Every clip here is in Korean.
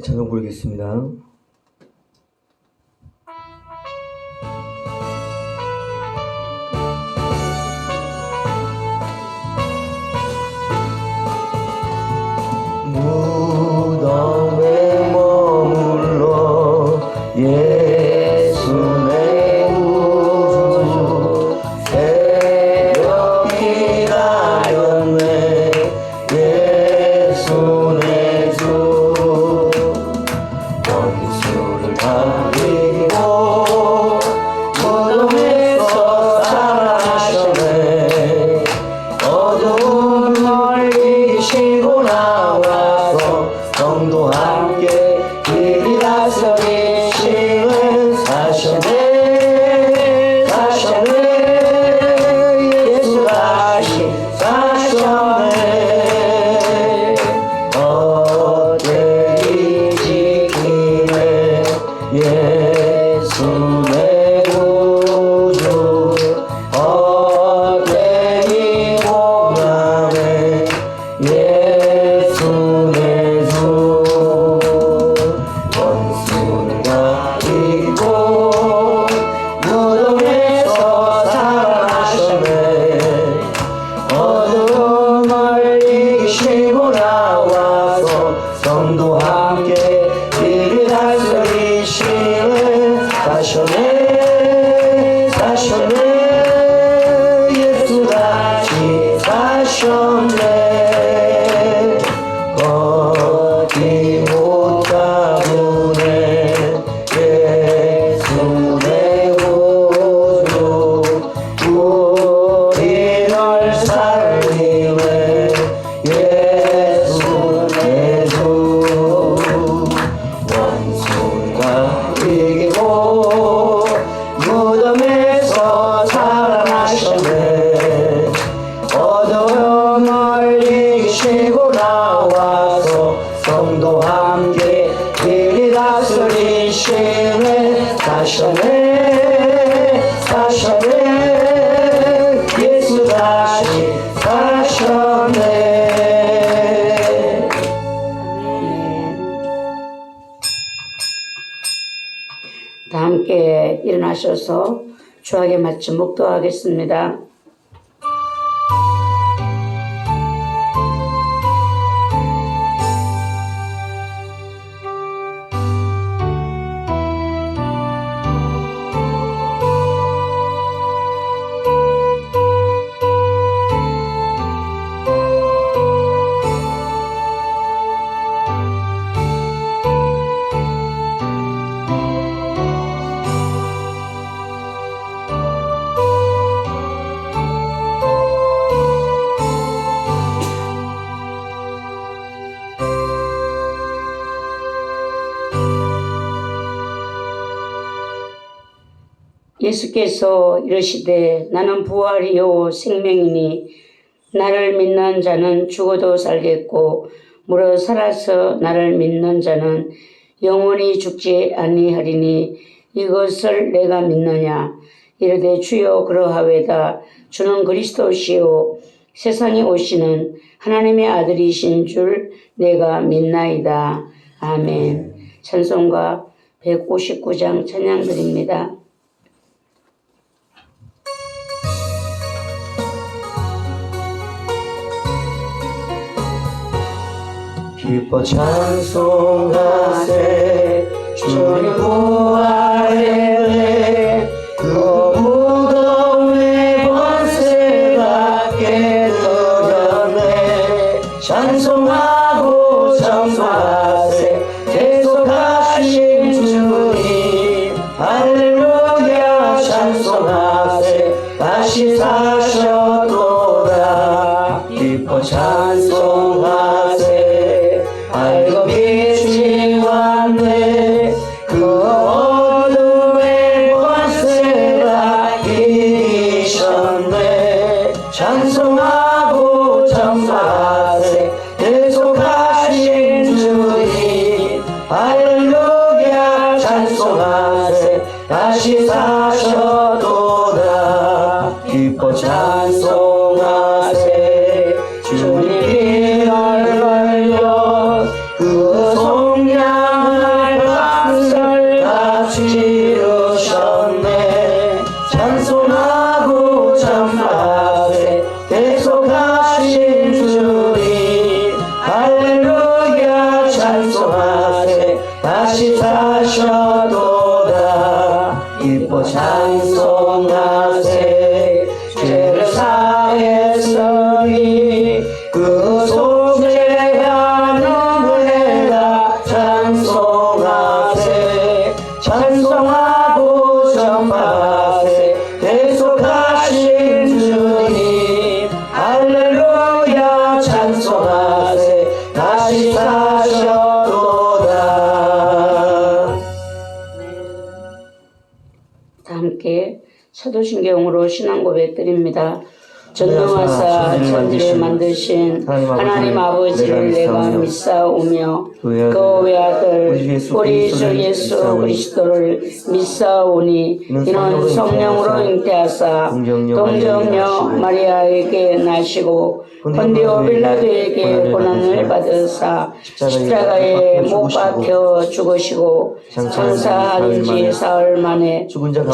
찬송 부르겠습니다. 무덤에 머물러 예수 내 구주 새벽이 가렸네 예수 내 주 원수를 가리고 무덤에서 살아나셨네 어두움을 이기시고 나와서 성도 함께 길이 다스리시는 사셨네 사셨네 예수 다시 사셨네 어제이 지키네 예수 내 구주 어제이 공감해 예수 내 주 원수를 가리고 무덤에서 살아나셨네 어둠을 이기시고 나와서 성도 함께 길이 다스리시는 사셨네 사셨네 예수 다시 사셨네 걷지 못하구네 예수 내 구주 우리를 살리네 예수 내 주 원수가 이기고 무덤에서 살아나셨네 어둠을 이기시고 나와서 성도 함께 길이 다스리시네 사셨네 사셨네 예수 다시 사셨네. 다 함께 일어나셔서 주하게 마치 묵도하겠습니다. 예수께서 이르시되 나는 부활이요 생명이니 나를 믿는 자는 죽어도 살겠고 무릇 살아서 나를 믿는 자는 영원히 죽지 아니하리니 이것을 내가 믿느냐 이르되 주여 그러하외다 주는 그리스도시요 세상에 오시는 하나님의 아들이신 줄 내가 믿나이다. 아멘. 찬송가 159장 찬양드립니다. 기뻐 찬송하세 주님 부활했네 그 무덤의 권세가 깨뜨렸네 찬송하고 찬송하세 계속하신 주님 할렐루야 찬송하세 다시 사셨도다 기뻐 찬송하세 알고 빛이 왔네 그 어둠의 권세가 이기셨네 찬송하고 찬송하세 계속하신 주님 할렐루야 찬송하세 다시 사셨도다 기뻐 찬송하세 죄를 사했으니 그 속죄하는 은혜가 찬송하세 찬송하고 전파하세 계속하신 주님 할렐루야 찬송하세 다시 사셨도다. 다 함께 사도신경으로 신앙고백 드립니다. 전능하사 천지를 만드신 하나님 아버지를 내가 믿사오며 그 외아들 우리 주 예수 그리스도를 믿사오니 이는 성령으로 잉태하사 동정녀 마리아에게 나시고 본디오 빌라도에게 고난을 받으사 십자가에 못 박혀 죽으시고 장사한 지 사흘 만에 죽은 자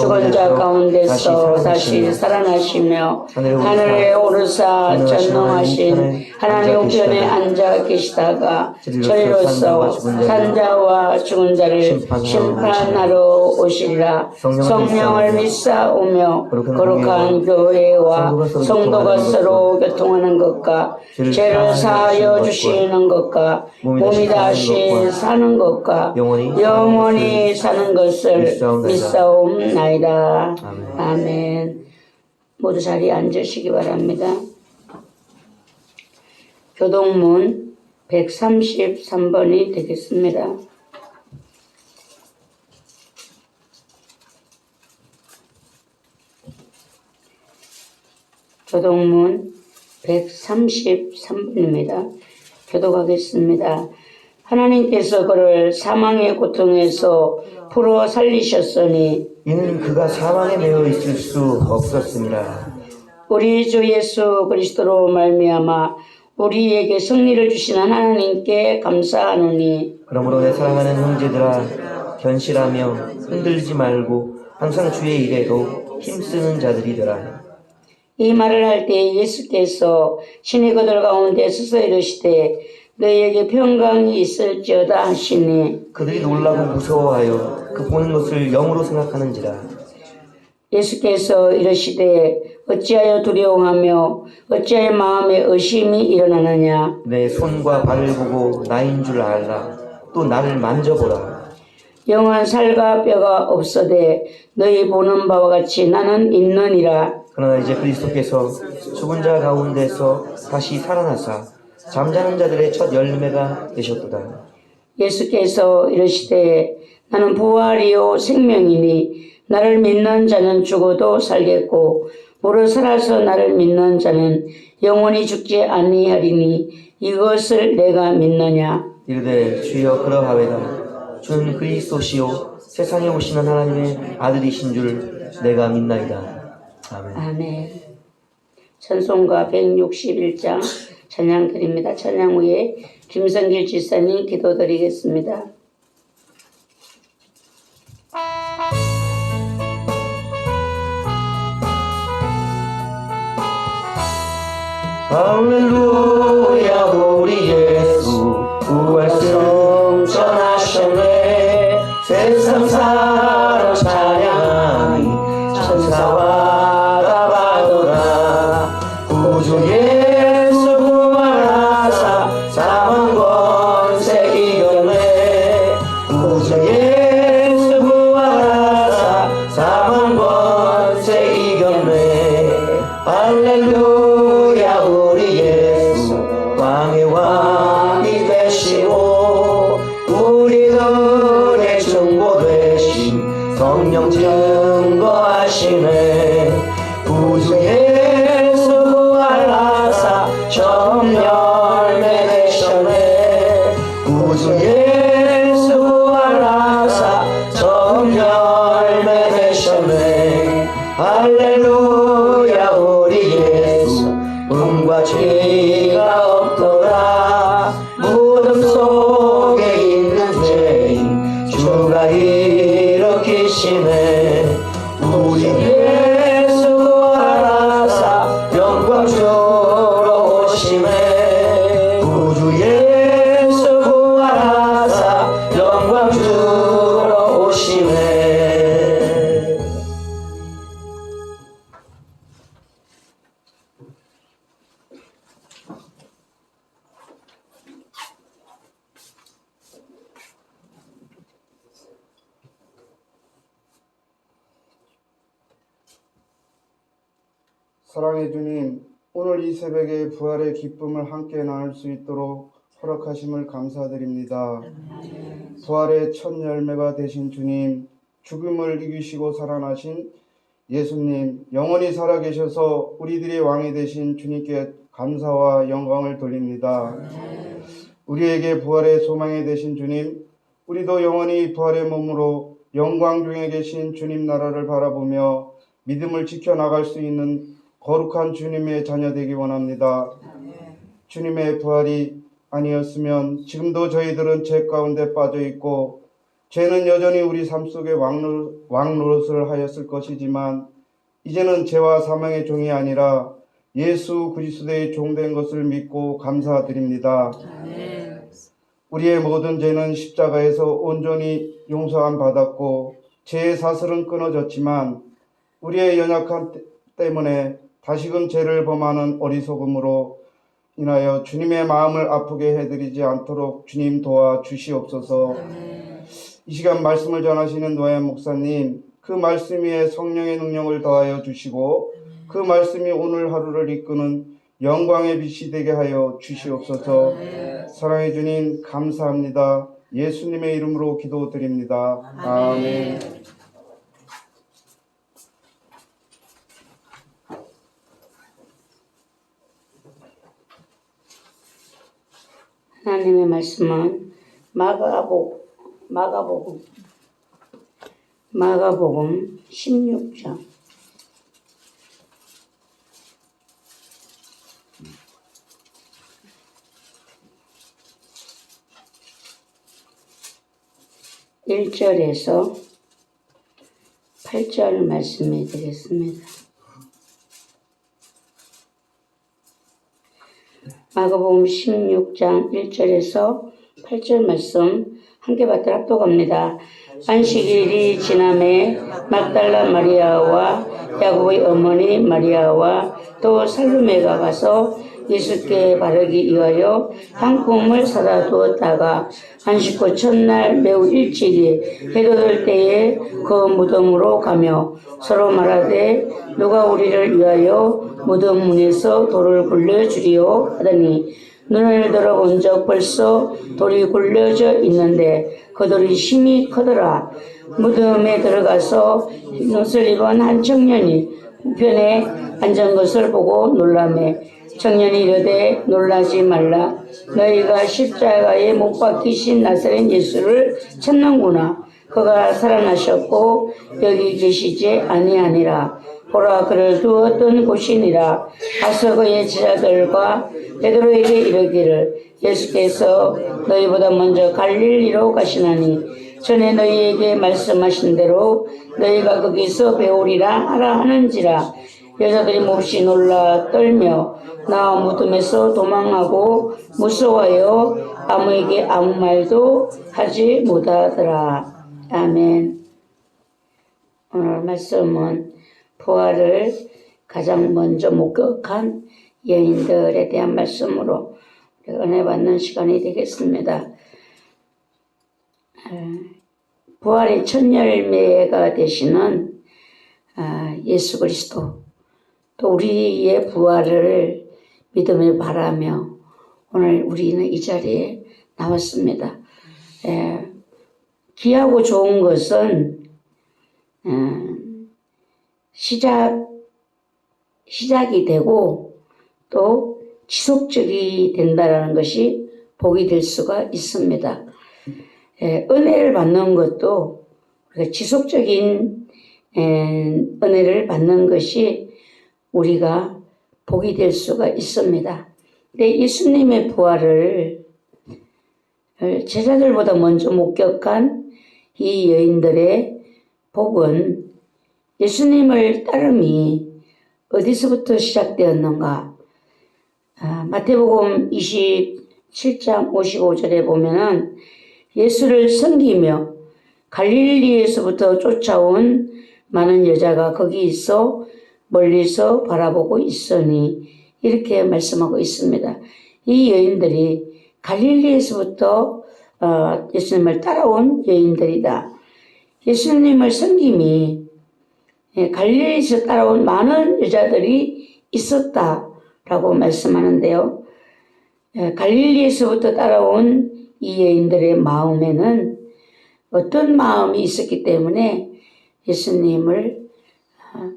가운데서 다시 살아나시며 하늘에 오르사 전능하신 하나님 우편에 앉아 계시다가 저희로서 산자와 죽은 자를 심판하러 오시리라. 성령을 믿사오며 거룩한 교회와 성도가 서로 교통하는 것과 죄를 사하여 주시는 것과 몸이 다시 사는 것과 영원히 사는 것을 믿사옵나이다. 아멘. 모두 자리에 앉으시기 바랍니다. 교동문 133번이 되겠습니다. 교동문 133번입니다. 교독하겠습니다. 하나님께서 그를 사망의 고통에서 풀어 살리셨으니 이는 그가 사망에 매여 있을 수 없었습니다. 우리 주 예수 그리스도로 말미암아 우리에게 승리를 주시는 하나님께 감사하노니 그러므로 내 사랑하는 형제들아 견실하며 흔들지 말고 항상 주의 일에도 힘쓰는 자들이 되라. 이 말을 할 때 예수께서 신의 그들 가운데 서서 이르시되 너희에게 평강이 있을지어다 하시니 그들이 놀라고 무서워하여 그 보는 것을 영으로 생각하는지라. 예수께서 이르시되 어찌하여 두려워하며 어찌하여 마음에 의심이 일어나느냐. 내 손과 발을 보고 나인 줄 알라. 또 나를 만져보라. 영은 살과 뼈가 없어되 너희 보는 바와 같이 나는 있느니라. 그러나 이제 그리스도께서 죽은 자 가운데서 다시 살아나사 잠자는 자들의 첫 열매가 되셨도다. 예수께서 이르시되 나는 부활이요 생명이니 나를 믿는 자는 죽어도 살겠고 무릇 살아서 나를 믿는 자는 영원히 죽지 아니하리니 이것을 내가 믿느냐. 이르되 주여 그러하외다. 주는 그리스도시요 세상에 오시는 하나님의 아들이신 줄 내가 믿나이다. 아멘. 아멘. 찬송가 161장 찬양 드립니다. 찬양 후에 김성길 지사님 기도 드리겠습니다. 할렐루야 우리 예수 부활성 전하셨네. 세상 사람 찬양하니 천사와 가바도다. 구주 예수 부활하사 사망 권세 이겼네. 구주 예수 부활하사 사망 권세 이겼네. 할렐루야 우리 예수 왕의 왕이 되시고 우리들의 중보 되신 성령 증거하시네. 구주 예수 부활하사 처음 열매 되셨네. 구주 예수 부활하사 처음 열매 되셨네. 할렐루야 우리 예수 음과 죄가 없더라. 무덤 속에 있는 죄인 주가 일으키시네. 우리 예수 부활하사 영광 주러 오시네. 구주 예수 부활하사 영광 주러 오시네. 사랑의 주님, 오늘 이 새벽에 부활의 기쁨을 함께 나눌 수 있도록 허락하심을 감사드립니다. 부활의 첫 열매가 되신 주님, 죽음을 이기시고 살아나신 예수님, 영원히 살아계셔서 우리들의 왕이 되신 주님께 감사와 영광을 돌립니다. 우리에게 부활의 소망이 되신 주님, 우리도 영원히 부활의 몸으로 영광 중에 계신 주님 나라를 바라보며 믿음을 지켜나갈 수 있는 거룩한 주님의 자녀 되기 원합니다. 주님의 부활이 아니었으면 지금도 저희들은 죄 가운데 빠져 있고 죄는 여전히 우리 삶 속에 왕노릇을 하였을 것이지만 이제는 죄와 사망의 종이 아니라 예수 그리스도의 종된 것을 믿고 감사드립니다. 우리의 모든 죄는 십자가에서 온전히 용서함 받았고 죄의 사슬은 끊어졌지만 우리의 연약함 때문에 다시금 죄를 범하는 어리석음으로 인하여 주님의 마음을 아프게 해드리지 않도록 주님 도와 주시옵소서. 이 시간 말씀을 전하시는 노아연 목사님, 그 말씀 위에 성령의 능력을 더하여 주시고 그 말씀이 오늘 하루를 이끄는 영광의 빛이 되게 하여 주시옵소서. 사랑의 주님 감사합니다. 예수님의 이름으로 기도드립니다. 아멘. 하나님의 말씀은 마가복음 16장 1절에서 8절 말씀해 드리겠습니다. 마가복음 16장 1절에서 8절 말씀 함께 받들어 합독합니다. 안식일이 지남에 막달라 마리아와 야고보의 어머니 마리아와 또 살로메가 가서 예수께 바르기 위하여 향품을 사다 두었다가 안식 후 첫날 매우 일찍이 해가 될 때에 그 무덤으로 가며 서로 말하되 누가 우리를 위하여 무덤 문에서 돌을 굴려주리요 하더니 눈을 들어본 적 벌써 돌이 굴려져 있는데 그 돌이 심히 크더라. 무덤에 들어가서 흰옷을 입은 한 청년이 우편에 앉은 것을 보고 놀라매 청년이 이르되 놀라지 말라. 너희가 십자가에 못 박히신 나사렛 예수를 찾는구나. 그가 살아나셨고 여기 계시지 아니하니라. 보라 그를 두었던 곳이니라. 가서 그의 제자들과 베드로에게 이르기를 예수께서 너희보다 먼저 갈릴리로 가시나니 전에 너희에게 말씀하신 대로 너희가 거기서 배우리라 하라 하는지라. 여자들이 몹시 놀라 떨며 나와 무덤에서 도망하고 무서워하여 아무에게 아무 말도 하지 못하더라. 아멘. 오늘 말씀은 부활을 가장 먼저 목격한 여인들에 대한 말씀으로 은혜 받는 시간이 되겠습니다. 부활의 첫 열매가 되시는 예수 그리스도, 또 우리의 부활을 믿음을 바라며 오늘 우리는 이 자리에 나왔습니다. 귀하고 좋은 것은 시작이 되고 또 지속적이 된다는 것이 복이 될 수가 있습니다. 은혜를 받는 것도 우리가 지속적인 은혜를 받는 것이 우리가 복이 될 수가 있습니다. 근데 예수님의 부활을 제자들보다 먼저 목격한 이 여인들의 복은 예수님을 따름이 어디서부터 시작되었는가? 마태복음 27장 55절에 보면은 예수를 섬기며 갈릴리에서부터 쫓아온 많은 여자가 거기 있어 멀리서 바라보고 있으니 이렇게 말씀하고 있습니다. 이 여인들이 갈릴리에서부터 예수님을 따라온 여인들이다. 예수님을 섬김이 갈릴리에서 따라온 많은 여자들이 있었다라고 말씀하는데요. 갈릴리에서부터 따라온 이 여인들의 마음에는 어떤 마음이 있었기 때문에 예수님을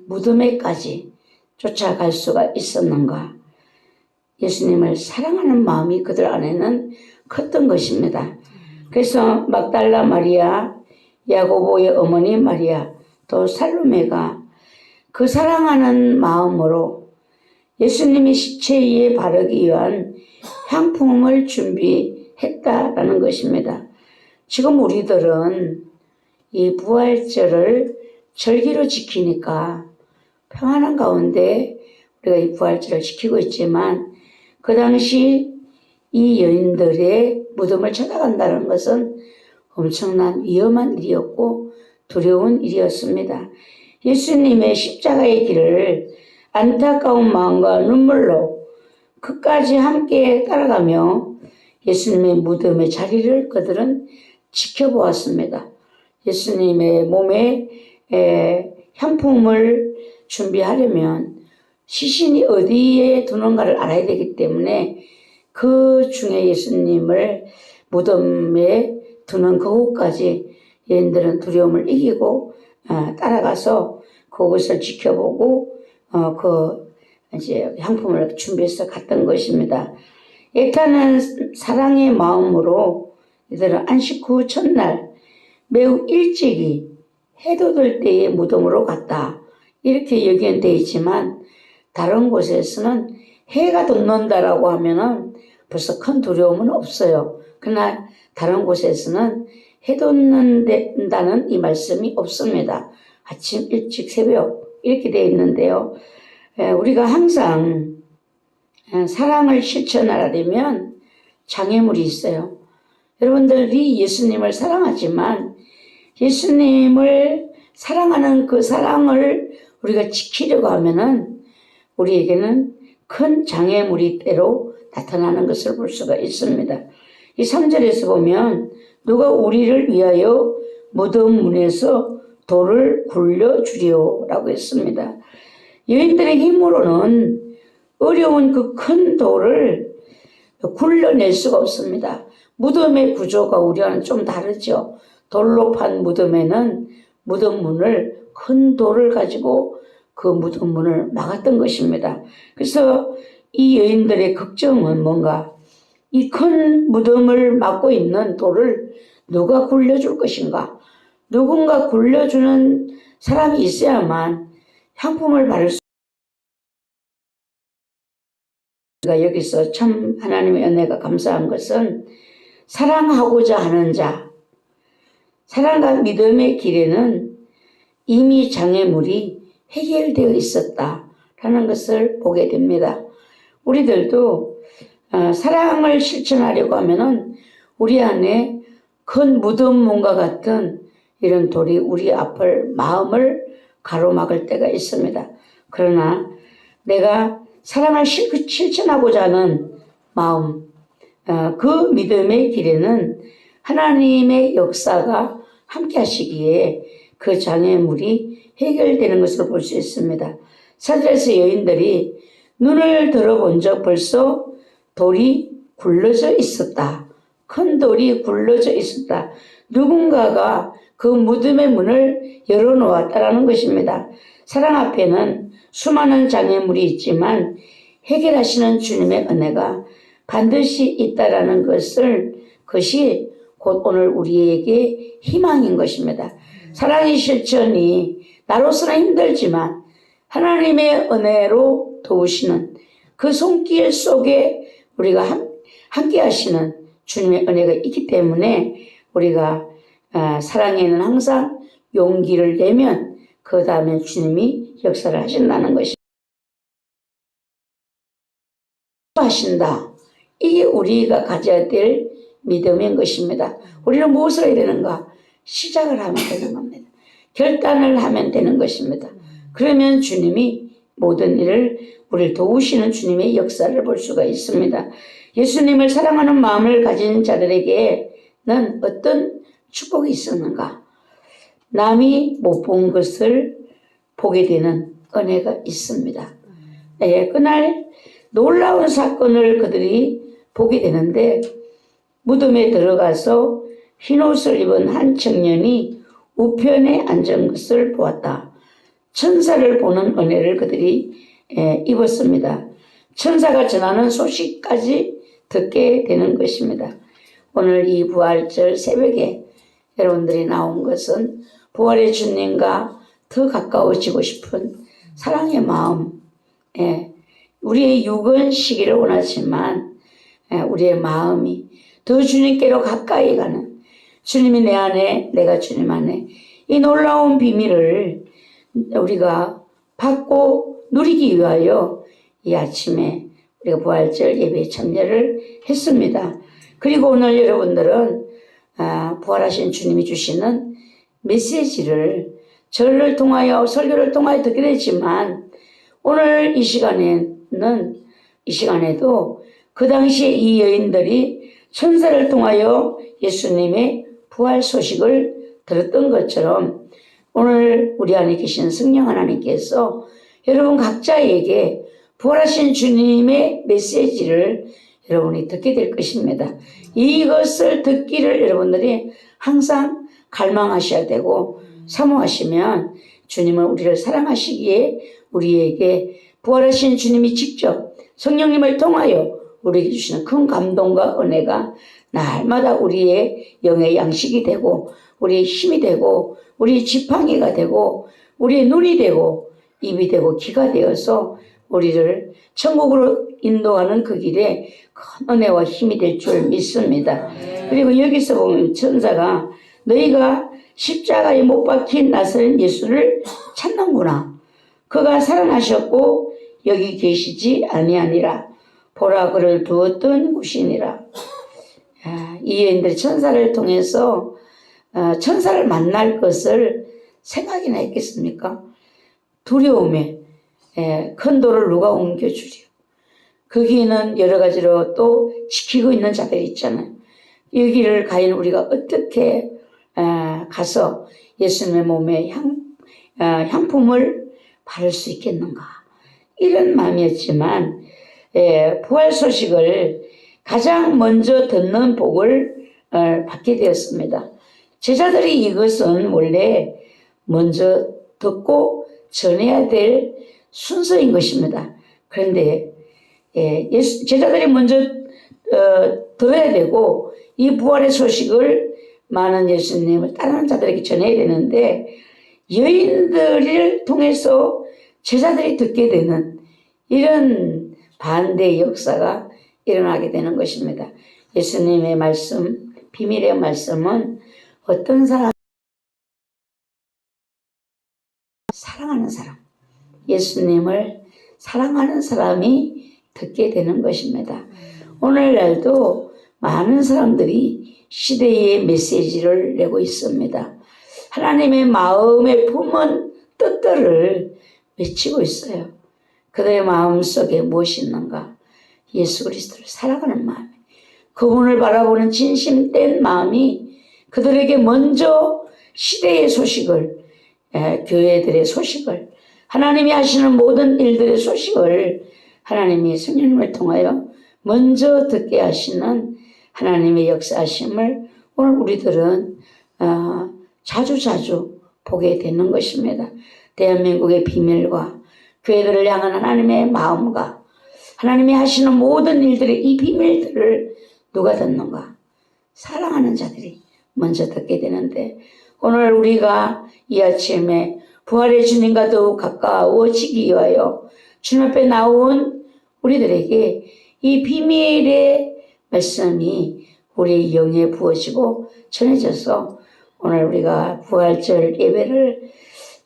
무덤에까지 쫓아갈 수가 있었는가? 예수님을 사랑하는 마음이 그들 안에는 컸던 것입니다. 그래서 막달라 마리아, 야고보의 어머니 마리아, 또 살로메가 그 사랑하는 마음으로 예수님의 시체 위에 바르기 위한 향품을 준비했다라는 것입니다. 지금 우리들은 이 부활절을 절기로 지키니까 평안한 가운데 우리가 이 부활절을 지키고 있지만 그 당시 이 여인들의 무덤을 찾아간다는 것은 엄청난 위험한 일이었고 두려운 일이었습니다. 예수님의 십자가의 길을 안타까운 마음과 눈물로 끝까지 함께 따라가며 예수님의 무덤의 자리를 그들은 지켜보았습니다. 예수님의 몸에 향품을 준비하려면 시신이 어디에 두는가를 알아야 되기 때문에 그 중에 예수님을 무덤에 두는 그곳까지 여인들은 두려움을 이기고 따라가서 그것을 지켜보고 이제 향품을 준비해서 갔던 것입니다. 애타는 사랑의 마음으로 이들은 안식 후 첫날 매우 일찍이 해도 될 때에 무덤으로 갔다. 이렇게 여기는 있지만 다른 곳에서는 해가 돋는다라고 하면은 벌써 큰 두려움은 없어요. 그러나 다른 곳에서는 해 돋는다는 이 말씀이 없습니다. 아침 일찍 새벽 이렇게 되어 있는데요. 우리가 항상 사랑을 실천하려면 장애물이 있어요. 여러분들이 예수님을 사랑하지만 예수님을 사랑하는 그 사랑을 우리가 지키려고 하면은 우리에게는 큰 장애물이 때로 나타나는 것을 볼 수가 있습니다. 이 3절에서 보면 누가 우리를 위하여 무덤 문에서 돌을 굴려주리오 라고 했습니다. 여인들의 힘으로는 어려운 그 큰 돌을 굴려낼 수가 없습니다. 무덤의 구조가 우리와는 좀 다르죠. 돌로 판 무덤에는 무덤 문을 큰 돌을 가지고 그 무덤 문을 막았던 것입니다. 그래서 이 여인들의 걱정은 뭔가 이 큰 무덤을 막고 있는 돌을 누가 굴려줄 것인가? 누군가 굴려주는 사람이 있어야만 향품을 바를 수 우리가 여기서 참 하나님의 은혜가 감사한 것은 사랑하고자 하는 자, 사랑과 믿음의 길에는 이미 장애물이 해결되어 있었다라는 것을 보게 됩니다. 우리들도 사랑을 실천하려고 하면은 우리 안에 큰 무덤문과 같은 이런 돌이 우리 앞을 마음을 가로막을 때가 있습니다. 그러나 내가 사랑을 실천하고자 하는 마음, 그 믿음의 길에는 하나님의 역사가 함께 하시기에 그 장애물이 해결되는 것을 볼 수 있습니다. 사절에서 여인들이 눈을 들어본 적 벌써 돌이 굴러져 있었다. 큰 돌이 굴러져 있었다. 누군가가 그 무덤의 문을 열어놓았다라는 것입니다. 사랑 앞에는 수많은 장애물이 있지만 해결하시는 주님의 은혜가 반드시 있다라는 그것이 곧 오늘 우리에게 희망인 것입니다. 사랑의 실천이 나로서는 힘들지만 하나님의 은혜로 도우시는 그 손길 속에 우리가 함께 하시는 주님의 은혜가 있기 때문에 우리가 사랑에는 항상 용기를 내면 그 다음에 주님이 역사를 하신다는 것입니다. 하신다. 이게 우리가 가져야 될 믿음인 것입니다. 우리는 무엇을 해야 되는가? 시작을 하면 되는 겁니다. 결단을 하면 되는 것입니다. 그러면 주님이 모든 일을 우리를 도우시는 주님의 역사를 볼 수가 있습니다. 예수님을 사랑하는 마음을 가진 자들에게는 어떤 축복이 있었는가? 남이 못 본 것을 보게 되는 은혜가 있습니다. 그날 놀라운 사건을 그들이 보게 되는데 무덤에 들어가서 흰옷을 입은 한 청년이 우편에 앉은 것을 보았다. 천사를 보는 은혜를 그들이 입었습니다. 천사가 전하는 소식까지 듣게 되는 것입니다. 오늘 이 부활절 새벽에 여러분들이 나온 것은 부활의 주님과 더 가까워지고 싶은 사랑의 마음, 우리의 육은 시기를 원하지만 우리의 마음이 더 주님께로 가까이 가는, 주님이 내 안에 내가 주님 안에, 이 놀라운 비밀을 우리가 받고 누리기 위하여 이 아침에 우리가 부활절 예배에 참여를 했습니다. 그리고 오늘 여러분들은 부활하신 주님이 주시는 메시지를 절을 통하여 설교를 통하여 듣게 되지만 오늘 이 시간에도 그 당시에 이 여인들이 천사를 통하여 예수님의 부활 소식을 들었던 것처럼 오늘 우리 안에 계신 성령 하나님께서 여러분 각자에게 부활하신 주님의 메시지를 여러분이 듣게 될 것입니다. 이것을 듣기를 여러분들이 항상 갈망하셔야 되고 사모하시면 주님은 우리를 사랑하시기에 우리에게 부활하신 주님이 직접 성령님을 통하여 우리에게 주시는 큰 감동과 은혜가 날마다 우리의 영의 양식이 되고 우리의 힘이 되고 우리의 지팡이가 되고 우리의 눈이 되고 입이 되고 귀가 되어서 우리를 천국으로 인도하는 그 길에 큰 은혜와 힘이 될 줄 믿습니다. 그리고 여기서 보면 천사가 너희가 십자가에 못 박힌 나사렛 예수를 찾는구나. 그가 살아나셨고 여기 계시지 아니하니라. 보라 그를 두었던 곳이니라. 이 여인들이 천사를 통해서 천사를 만날 것을 생각이나 했겠습니까? 두려움에 큰 돌을 누가 옮겨주리요. 거기는 여러 가지로 또 지키고 있는 자들이 있잖아요. 여기를 과연 우리가 어떻게 가서 예수님의 몸에 향품을 바를 수 있겠는가, 이런 마음이었지만 부활 소식을 가장 먼저 듣는 복을 받게 되었습니다. 제자들이 이것은 원래 먼저 듣고 전해야 될 순서인 것입니다. 그런데 제자들이 먼저 들어야 되고 이 부활의 소식을 많은 예수님을 따르는 자들에게 전해야 되는데 여인들을 통해서 제자들이 듣게 되는 이런 반대의 역사가 일어나게 되는 것입니다. 예수님의 말씀, 비밀의 말씀은 어떤 사람, 사랑하는 사람, 예수님을 사랑하는 사람이 듣게 되는 것입니다. 오늘날도 많은 사람들이 시대의 메시지를 내고 있습니다. 하나님의 마음에 품은 뜻들을 외치고 있어요. 그들의 마음속에 무엇이 있는가? 예수 그리스도를 사랑하는 마음, 그분을 바라보는 진심된 마음이 그들에게 먼저 시대의 소식을, 교회들의 소식을, 하나님이 하시는 모든 일들의 소식을 하나님이 성령님을 통하여 먼저 듣게 하시는 하나님의 역사하심을 오늘 우리들은 자주자주 보게 되는 것입니다. 대한민국의 비밀과 교회들을 향한 하나님의 마음과 하나님이 하시는 모든 일들의 이 비밀들을 누가 듣는가? 사랑하는 자들이 먼저 듣게 되는데 오늘 우리가 이 아침에 부활의 주님과 더욱 가까워지기 위하여 주님 앞에 나온 우리들에게 이 비밀의 말씀이 우리의 영에 부어지고 전해져서 오늘 우리가 부활절 예배를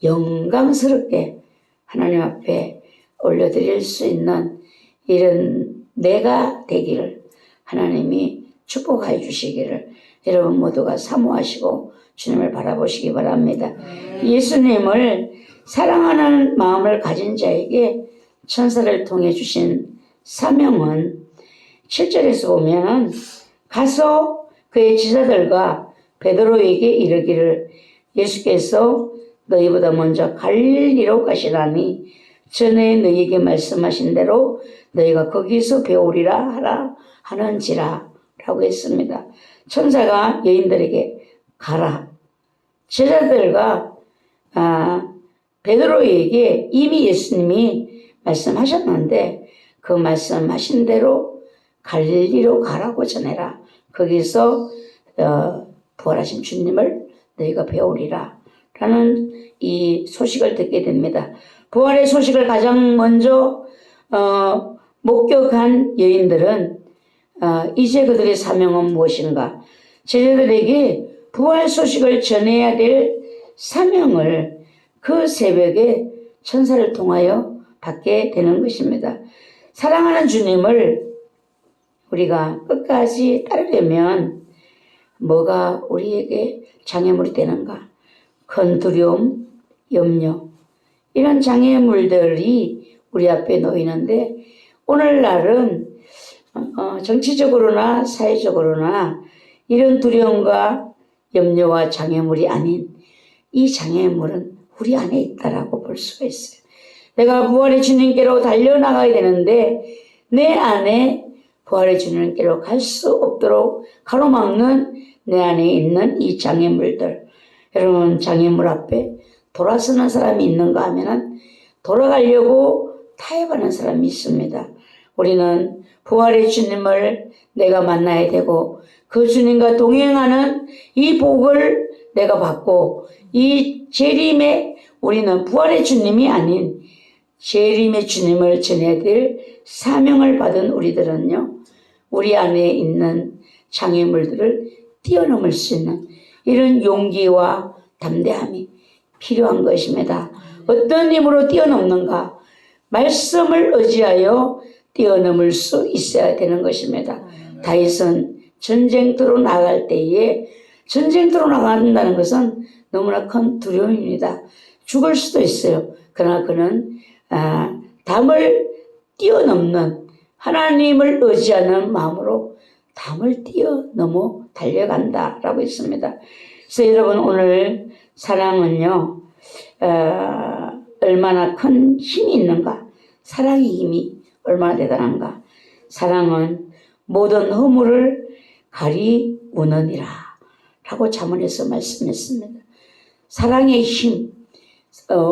영광스럽게 하나님 앞에 올려드릴 수 있는 이런 내가 되기를 하나님이 축복해 주시기를 여러분 모두가 사모하시고 주님을 바라보시기 바랍니다. 예수님을 사랑하는 마음을 가진 자에게 천사를 통해 주신 사명은 7절에서 보면 가서 그의 지사들과 베드로에게 이르기를 예수께서 너희보다 먼저 갈릴리로 가시나니 전에 너희에게 말씀하신 대로 너희가 거기서 배우리라 하라 하는지라 라고 했습니다. 천사가 여인들에게 가라. 제자들과 베드로에게 이미 예수님이 말씀하셨는데 그 말씀하신 대로 갈릴리로 가라고 전해라. 거기서 부활하신 주님을 너희가 배우리라 라는 이 소식을 듣게 됩니다. 부활의 소식을 가장 먼저 목격한 여인들은 이제 그들의 사명은 무엇인가? 제자들에게 부활 소식을 전해야 될 사명을 그 새벽에 천사를 통하여 받게 되는 것입니다. 사랑하는 주님을 우리가 끝까지 따르려면 뭐가 우리에게 장애물이 되는가? 큰 두려움, 염려, 이런 장애물들이 우리 앞에 놓이는데 오늘날은 정치적으로나 사회적으로나 이런 두려움과 염려와 장애물이 아닌 이 장애물은 우리 안에 있다라고 볼 수가 있어요. 내가 부활의 주님께로 달려나가야 되는데 내 안에 부활의 주님께로 갈 수 없도록 가로막는 내 안에 있는 이 장애물들. 여러분, 장애물 앞에 돌아서는 사람이 있는가 하면은 돌아가려고 타협하는 사람이 있습니다. 우리는 부활의 주님을 내가 만나야 되고 그 주님과 동행하는 이 복을 내가 받고 이 재림에 우리는 부활의 주님이 아닌 재림의 주님을 전해야 될 사명을 받은 우리들은요, 우리 안에 있는 장애물들을 뛰어넘을 수 있는 이런 용기와 담대함이 필요한 것입니다. 어떤 힘으로 뛰어넘는가? 말씀을 의지하여 뛰어넘을 수 있어야 되는 것입니다. 다윗은 전쟁터로 나갈 때에 전쟁터로 나간다는 것은 너무나 큰 두려움입니다. 죽을 수도 있어요. 그러나 그는 담을 뛰어넘는 하나님을 의지하는 마음으로 담을 뛰어넘어 달려간다라고 했습니다. 그래서 여러분, 오늘 사랑은요, 얼마나 큰 힘이 있는가? 사랑의 힘이 얼마나 대단한가? 사랑은 모든 허물을 가리우느니라 라고 잠언에서 말씀했습니다. 사랑의 힘,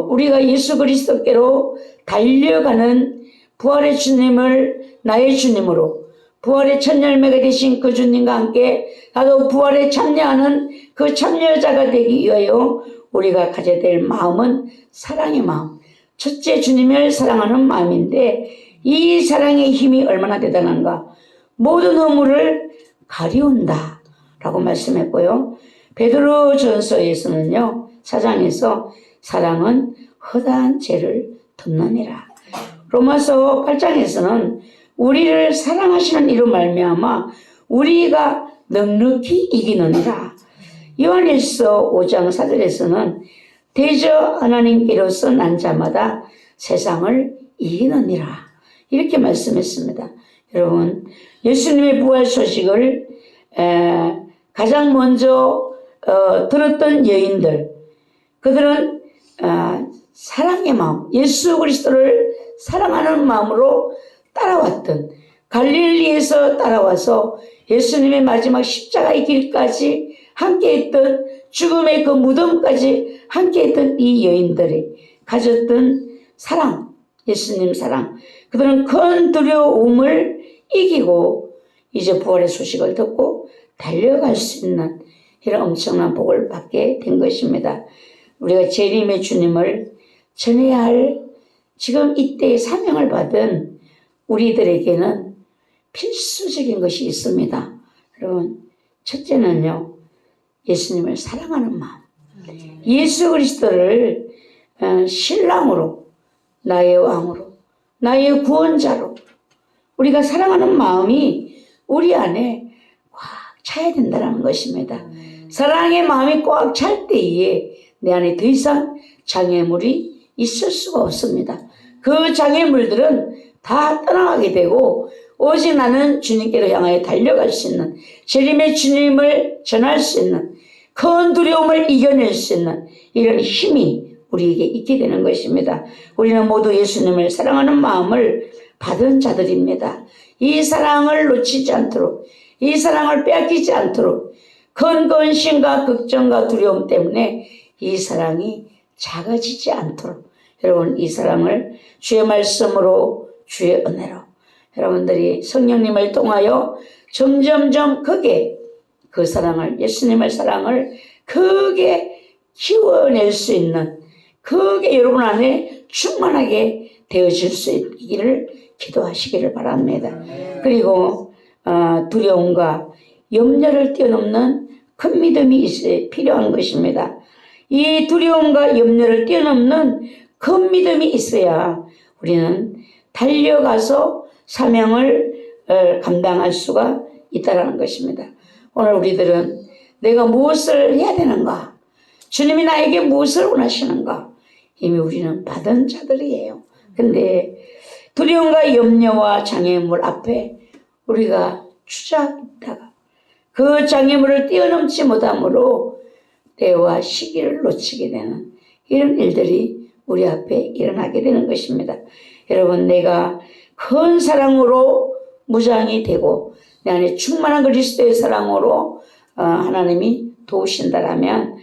우리가 예수 그리스도께로 달려가는 부활의 주님을 나의 주님으로, 부활의 첫 열매가 되신 그 주님과 함께 나도 부활에 참여하는 그 참여자가 되기 위하여 우리가 가져야 될 마음은 사랑의 마음. 첫째, 주님을 사랑하는 마음인데 이 사랑의 힘이 얼마나 대단한가? 모든 허물을 가리운다 라고 말씀했고요. 베드로전서에서는요, 4장에서 사랑은 허다한 죄를 덮느니라. 로마서 8장에서는 우리를 사랑하시는 이로 말미암아 우리가 넉넉히 이기느니라. 요한일서 5장 4절에서는 대저 하나님께로서 난 자마다 세상을 이기느니라 이렇게 말씀했습니다. 여러분, 예수님의 부활 소식을 가장 먼저 들었던 여인들, 그들은 사랑의 마음, 예수 그리스도를 사랑하는 마음으로 따라왔던, 갈릴리에서 따라와서 예수님의 마지막 십자가의 길까지 함께했던, 죽음의 그 무덤까지 함께했던 이 여인들이 가졌던 사랑, 예수님 사랑, 그들은 큰 두려움을 이기고 이제 부활의 소식을 듣고 달려갈 수 있는 이런 엄청난 복을 받게 된 것입니다. 우리가 재림의 주님을 전해야 할 지금 이때의 사명을 받은 우리들에게는 필수적인 것이 있습니다. 여러분, 첫째는요, 예수님을 사랑하는 마음. 예수 그리스도를 신랑으로, 나의 왕으로, 나의 구원자로 우리가 사랑하는 마음이 우리 안에 꽉 차야 된다는 것입니다. 사랑의 마음이 꽉 찰 때에 내 안에 더 이상 장애물이 있을 수가 없습니다. 그 장애물들은 다 떠나가게 되고 오직 나는 주님께로 향하여 달려갈 수 있는, 재림의 주님을 전할 수 있는, 큰 두려움을 이겨낼 수 있는 이런 힘이 우리에게 있게 되는 것입니다. 우리는 모두 예수님을 사랑하는 마음을 받은 자들입니다. 이 사랑을 놓치지 않도록, 이 사랑을 빼앗기지 않도록 근심과 걱정과 두려움 때문에 이 사랑이 작아지지 않도록 여러분 이 사랑을 주의 말씀으로 주의 은혜로 여러분들이 성령님을 통하여 점점점 크게 그 사랑을 예수님의 사랑을 크게 키워낼 수 있는 크게 여러분 안에 충만하게 되어질 수 있기를 기도하시기를 바랍니다. 그리고 두려움과 염려를 뛰어넘는 큰 믿음이 필요한 것입니다. 이 두려움과 염려를 뛰어넘는 큰 믿음이 있어야 우리는 달려가서 사명을 감당할 수가 있다는 것입니다. 오늘 우리들은 내가 무엇을 해야 되는가? 주님이 나에게 무엇을 원하시는가? 이미 우리는 받은 자들이에요. 근데 두려움과 염려와 장애물 앞에 우리가 주저앉다가 그 장애물을 뛰어넘지 못함으로 때와 시기를 놓치게 되는 이런 일들이 우리 앞에 일어나게 되는 것입니다. 여러분 내가 큰 사랑으로 무장이 되고 내 안에 충만한 그리스도의 사랑으로 하나님이 도우신다라면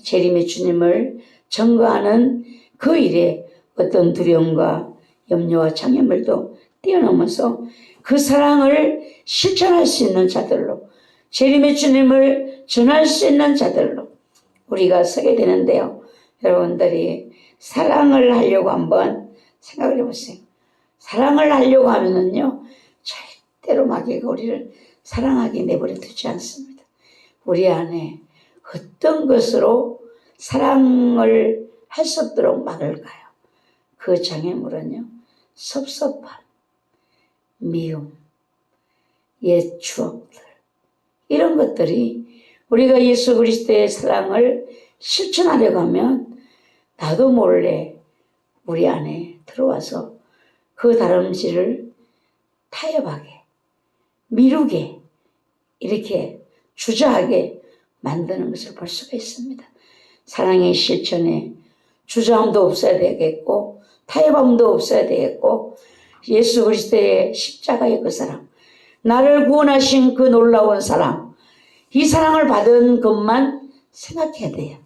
재림의 주님을 증거하는 그 일에 어떤 두려움과 염려와 장애물도 뛰어넘어서 그 사랑을 실천할 수 있는 자들로 재림의 주님을 전할 수 있는 자들로 우리가 서게 되는데요. 여러분들이 사랑을 하려고 한번 생각을 해보세요. 사랑을 하려고 하면은요 절대로 마귀가 우리를 사랑하게 내버려 두지 않습니다. 우리 안에 어떤 것으로 사랑을 할 수 없도록 막을까요? 그 장애물은요 섭섭함, 미움, 옛 추억들 이런 것들이 우리가 예수 그리스도의 사랑을 실천하려고 하면 나도 몰래 우리 안에 들어와서 그 다름질을 타협하게, 미루게, 이렇게 주저하게 만드는 것을 볼 수가 있습니다. 사랑의 실천에 주저함도 없어야 되겠고 타협함도 없어야 되겠고 예수 그리스도의 십자가의 그 사랑, 나를 구원하신 그 놀라운 사랑, 이 사랑을 받은 것만 생각해야 돼요.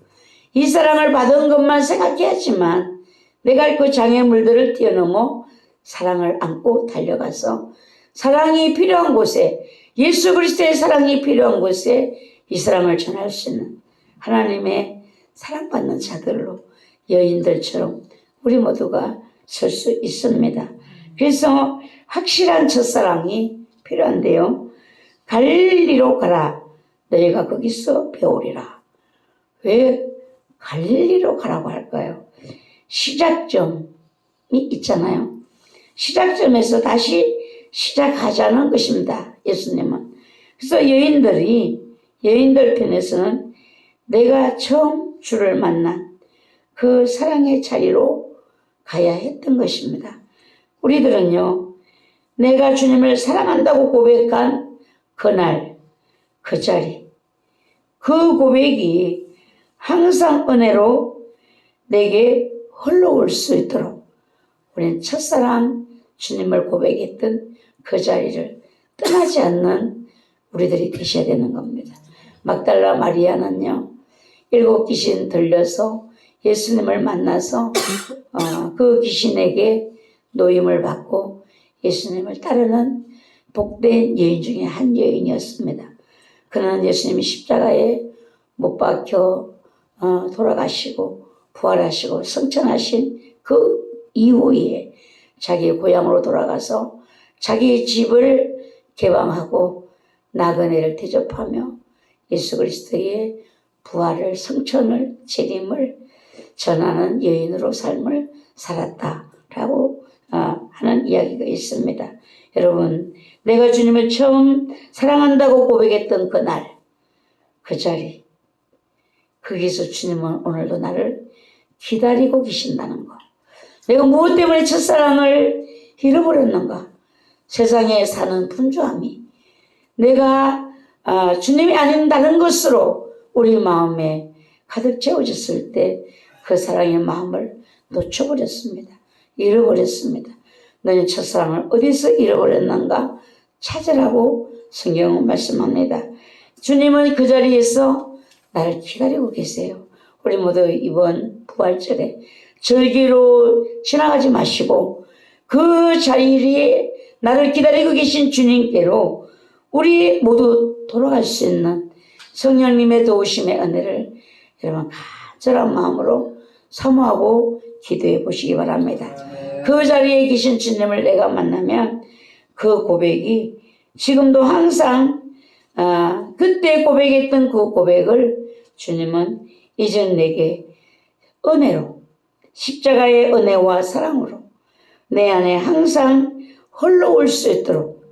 이 사랑을 받은 것만 생각해야지만 내가 그 장애물들을 뛰어넘어 사랑을 안고 달려가서 사랑이 필요한 곳에 예수 그리스도의 사랑이 필요한 곳에 이 사랑을 전할 수 있는 하나님의 사랑받는 자들로 여인들처럼 우리 모두가 설 수 있습니다. 그래서 확실한 첫사랑이 필요한데요. 갈릴리로 가라. 너희가 거기서 배우리라. 왜 갈릴리로 가라고 할까요? 시작점이 있잖아요. 시작점에서 다시 시작하자는 것입니다. 예수님은. 그래서 여인들 편에서는 내가 처음 주를 만난 그 사랑의 자리로 가야 했던 것입니다. 우리들은요, 내가 주님을 사랑한다고 고백한 그날, 그 자리, 그 고백이 항상 은혜로 내게 흘러올 수 있도록 우리는 첫사랑 주님을 고백했던 그 자리를 떠나지 않는 우리들이 되셔야 되는 겁니다. 막달라 마리아는요, 7 귀신 들려서 예수님을 만나서 그 귀신에게 노임을 받고 예수님을 따르는 복된 여인 중에 한 여인이었습니다. 그는 예수님이 십자가에 못 박혀 돌아가시고 부활하시고 승천하신 그 이후에 자기 고향으로 돌아가서 자기 집을 개방하고 나그네를 대접하며 예수 그리스도의 부활을 승천을 재림을 전하는 여인으로 삶을 살았다라고 하는 이야기가 있습니다. 여러분, 내가 주님을 처음 사랑한다고 고백했던 그날, 그 자리, 거기서 주님은 오늘도 나를 기다리고 계신다는 것. 내가 무엇 때문에 첫사랑을 잃어버렸는가? 세상에 사는 분주함이 내가 주님이 아닌 다른 것으로 우리 마음에 가득 채워졌을 때 그 사랑의 마음을 놓쳐버렸습니다. 잃어버렸습니다. 너희 첫사랑을 어디서 잃어버렸는가 찾으라고 성경은 말씀합니다. 주님은 그 자리에서 나를 기다리고 계세요. 우리 모두 이번 부활절에 절기로 지나가지 마시고 그 자리에 나를 기다리고 계신 주님께로 우리 모두 돌아갈 수 있는 성령님의 도우심의 은혜를 여러분 간절한 마음으로 사모하고 기도해 보시기 바랍니다. 그 자리에 계신 주님을 내가 만나면 그 고백이 지금도 항상 그때 고백했던 그 고백을 주님은 이젠 내게 은혜로 십자가의 은혜와 사랑으로 내 안에 항상 흘러올 수 있도록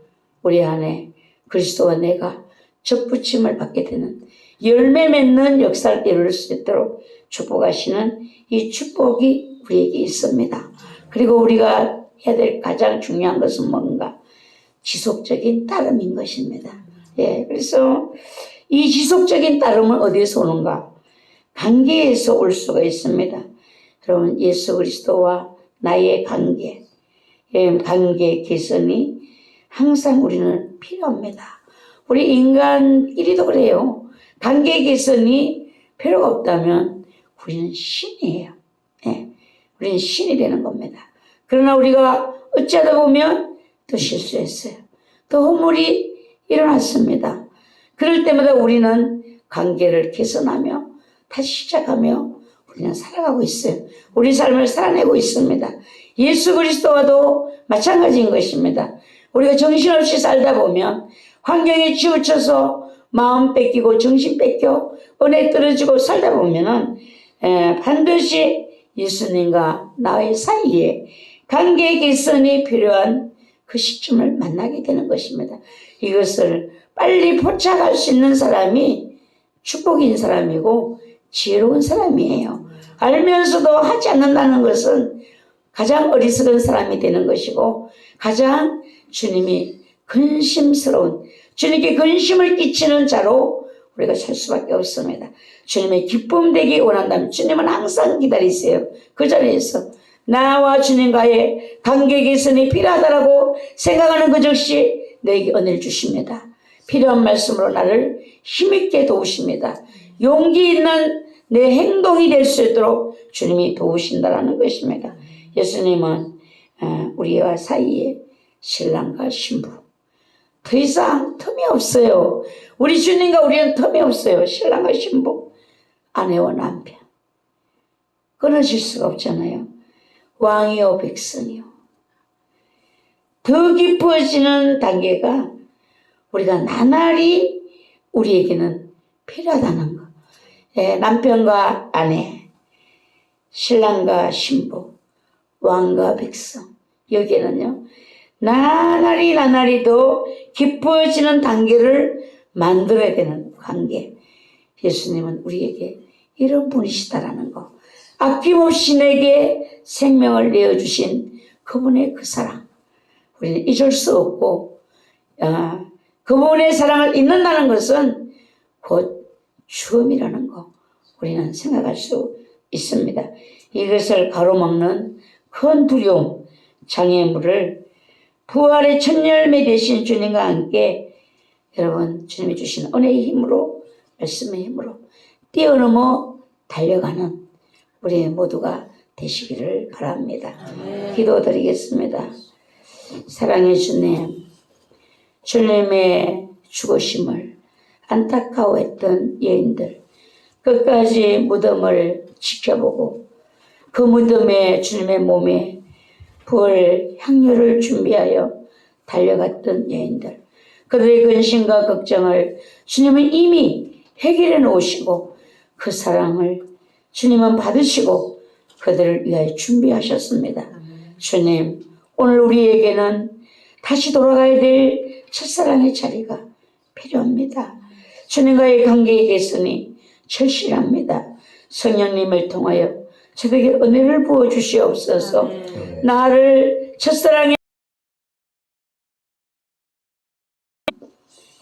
우리 안에 그리스도와 내가 접붙임을 받게 되는 열매 맺는 역사를 이룰 수 있도록 축복하시는 이 축복이 우리에게 있습니다. 그리고 우리가 해야 될 가장 중요한 것은 뭔가? 지속적인 따름인 것입니다. 예, 그래서 이 지속적인 따름은 어디에서 오는가? 관계에서 올 수가 있습니다. 여러분, 예수 그리스도와 나의 관계, 관계 개선이 항상 우리는 필요합니다. 우리 인간끼리도 그래요. 관계 개선이 필요가 없다면 우리는 신이에요. 예, 우리는 신이 되는 겁니다. 그러나 우리가 어찌하다 보면 또 실수했어요. 또 허물이 일어났습니다. 그럴 때마다 우리는 관계를 개선하며 다시 시작하며 우리는 살아가고 있어요. 우리 삶을 살아내고 있습니다. 예수 그리스도와도 마찬가지인 것입니다. 우리가 정신없이 살다 보면 환경에 치우쳐서 마음 뺏기고 정신 뺏겨 은혜 떨어지고 살다 보면은 반드시 예수님과 나의 사이에 관계 개선이 필요한 그 시점을 만나게 되는 것입니다. 이것을 빨리 포착할 수 있는 사람이 축복인 사람이고 지혜로운 사람이에요. 알면서도 하지 않는다는 것은 가장 어리석은 사람이 되는 것이고 가장 주님이 근심스러운 주님께 근심을 끼치는 자로 우리가 살 수밖에 없습니다. 주님의 기쁨 되기 원한다면 주님은 항상 기다리세요. 그 자리에서 나와 주님과의 관계 개선이 필요하다라고 생각하는 그 즉시 내게 은혜를 주십니다. 필요한 말씀으로 나를 힘있게 도우십니다. 용기 있는 내 행동이 될 수 있도록 주님이 도우신다라는 것입니다. 예수님은 우리와 사이에 신랑과 신부 더 이상 틈이 없어요. 우리 주님과 우리는 틈이 없어요. 신랑과 신부, 아내와 남편 끊어질 수가 없잖아요. 왕이요 백성이요. 더 깊어지는 단계가 우리가 나날이 우리에게는 필요하다는 것. 예, 남편과 아내, 신랑과 신부, 왕과 백성. 여기에는요, 나날이 더 깊어지는 단계를 만들어야 되는 관계. 예수님은 우리에게 이런 분이시다라는 거. 아낌없이 내게 생명을 내어주신 그분의 그 사랑. 우리는 잊을 수 없고, 그분의 사랑을 잊는다는 것은 곧 죽음이라는 거 우리는 생각할 수 있습니다. 이것을 가로막는 큰 두려움, 장애물을 부활의 첫 열매 되신 주님과 함께 여러분 주님이 주신 은혜의 힘으로 말씀의 힘으로 뛰어넘어 달려가는 우리 모두가 되시기를 바랍니다. 기도드리겠습니다. 사랑의 주님, 주님의 죽으심을 안타까워했던 여인들 끝까지 무덤을 지켜보고 그 무덤에 주님의 몸에 부을 향료를 준비하여 달려갔던 여인들 그들의 근심과 걱정을 주님은 이미 해결해 놓으시고 그 사랑을 주님은 받으시고 그들을 위하여 준비하셨습니다. 주님, 오늘 우리에게는 다시 돌아가야 될 첫사랑의 자리가 필요합니다. 주님과의 관계의 개선이 절실합니다. 성령님을 통하여 저에게 은혜를 부어주시옵소서. 나를 첫사랑의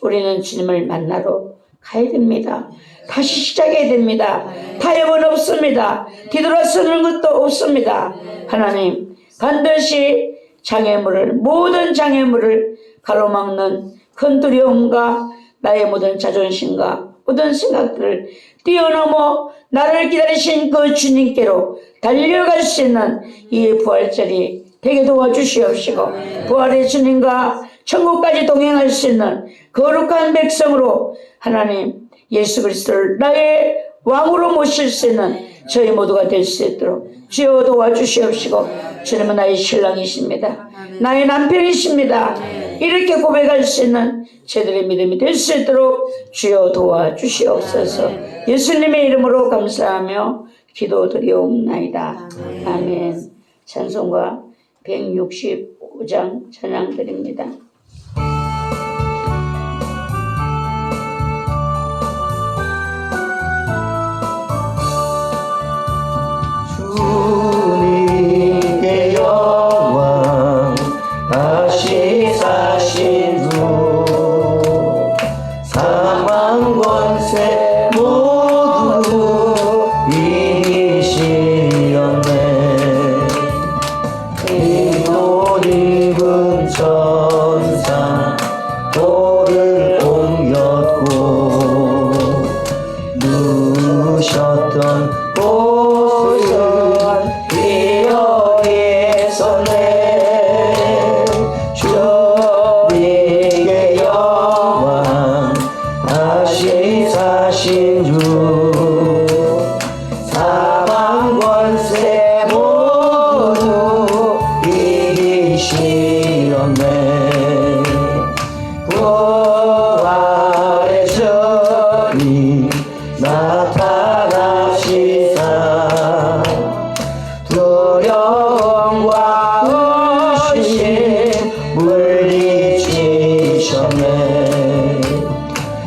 우리는 주님을 만나러 가야 됩니다. 다시 시작해야 됩니다. 타협은 없습니다. 뒤돌아서는 것도 없습니다. 하나님, 반드시 장애물을, 모든 장애물을 가로막는 큰 두려움과 나의 모든 자존심과 모든 생각들을 뛰어넘어 나를 기다리신 그 주님께로 달려갈 수 있는 이 부활절이 되게 도와주시옵시고, 부활의 주님과 천국까지 동행할 수 있는 거룩한 백성으로 하나님 예수 그리스도를 나의 왕으로 모실 수 있는 저희 모두가 될 수 있도록 주여 도와주시옵시고, 주님은 나의 신랑이십니다. 나의 남편이십니다. 이렇게 고백할 수 있는 저희들의 믿음이 될 수 있도록 주여 도와주시옵소서. 예수님의 이름으로 감사하며 기도드리옵나이다. 아멘. 찬송가 165장 찬양드립니다. 주님께 영광 다시 사신 주 사망 권세 모두 이기시었네. 흰옷 입은 천사 돌을 옮겼고 누우셨던 곳은 비어있었네. 주님께 영광 다시 사신 주 사망 권세 모두 이기시었네. 부활의 주님 나타나시사 두려움과 의심 물리치셨네.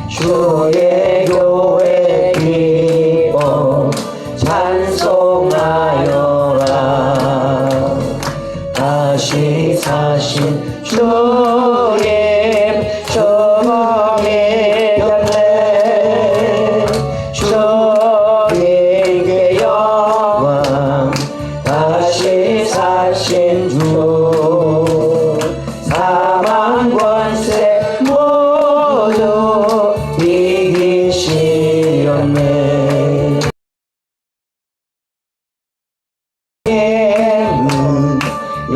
주의 교회 기뻐 찬송하여라. 다시 사신 주님 주님의 곁에 주님께 영광 다시 사신 주 사망 권세 모두 이기시었네.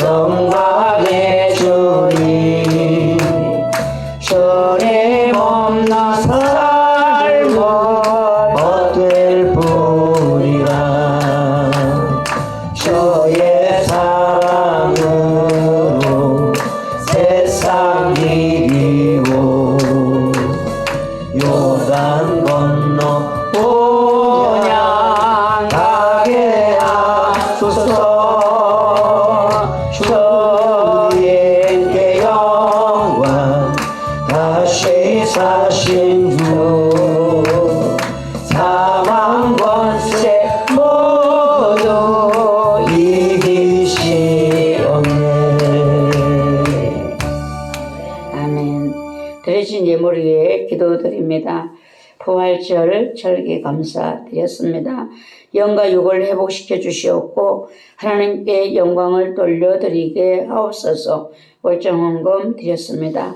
영광의 주님 주님 없나 삶은 어떨 뿐이라. 주의 사랑으로 세상 이기고 요단 건너 온양 가게 하소서. 주님께 영광 다시 사신 주 사망 권세 모두 이기시었네. 아멘. 드려진 예물 위에 기도드립니다. 부활절 절기 감사드렸습니다. 영과 육을 회복시켜 주시옵고 하나님께 영광을 돌려드리게 하옵소서. 월정헌금 드렸습니다.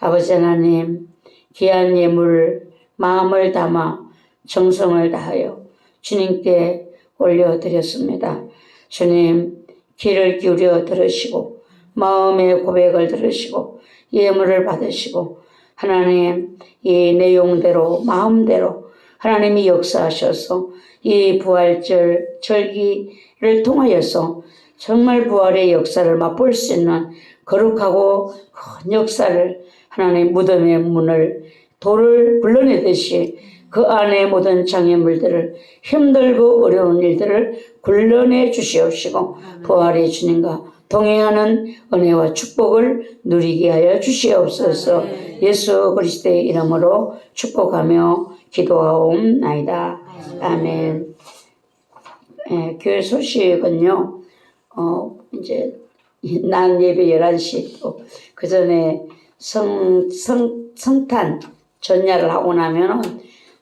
아버지 하나님, 귀한 예물을 마음을 담아 정성을 다하여 주님께 올려드렸습니다. 주님, 귀를 기울여 들으시고 마음의 고백을 들으시고 예물을 받으시고 하나님, 이 내용대로 마음대로 하나님이 역사하셔서 이 부활절 절기를 통하여서 정말 부활의 역사를 맛볼 수 있는 거룩하고 큰 역사를 하나님 무덤의 문을 돌을 굴러내듯이 그 안에 모든 장애물들을 힘들고 어려운 일들을 굴러내 주시옵시고 부활의 주님과 동행하는 은혜와 축복을 누리게 하여 주시옵소서. 예수 그리스도의 이름으로 축복하며 기도하옵나이다. 아멘. 교회 소식은요, 이제 낮 예배 11시 또 그 전에 성탄 전야를 하고 나면은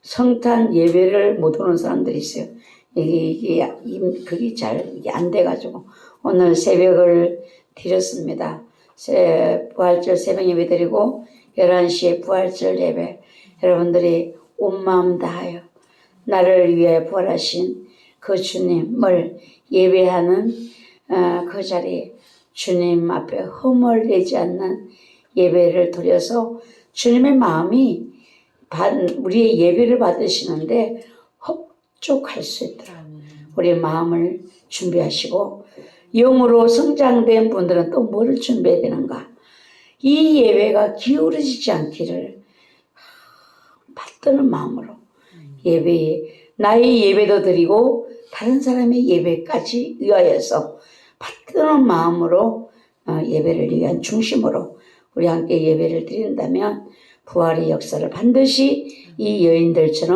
성탄 예배를 못 오는 사람들이 있어요. 그게 잘 이게 안 돼가지고 오늘 새벽을 드렸습니다. 부활절 새벽 예배 드리고 11시에 부활절 예배 여러분들이 온 마음 다하여 나를 위해 부활하신 그 주님을 예배하는 그 자리에 주님 앞에 흠을 내지 않는 예배를 드려서 주님의 마음이 우리의 예배를 받으시는데 흡족할 수 있도록 우리의 마음을 준비하시고 영으로 성장된 분들은 또 뭐를 준비해야 되는가? 이 예배가 기울어지지 않기를 받드는 마음으로 나의 예배도 드리고 다른 사람의 예배까지 위하여서 받드는 마음으로 예배를 위한 중심으로 우리 함께 예배를 드린다면 부활의 역사를 반드시 이 여인들처럼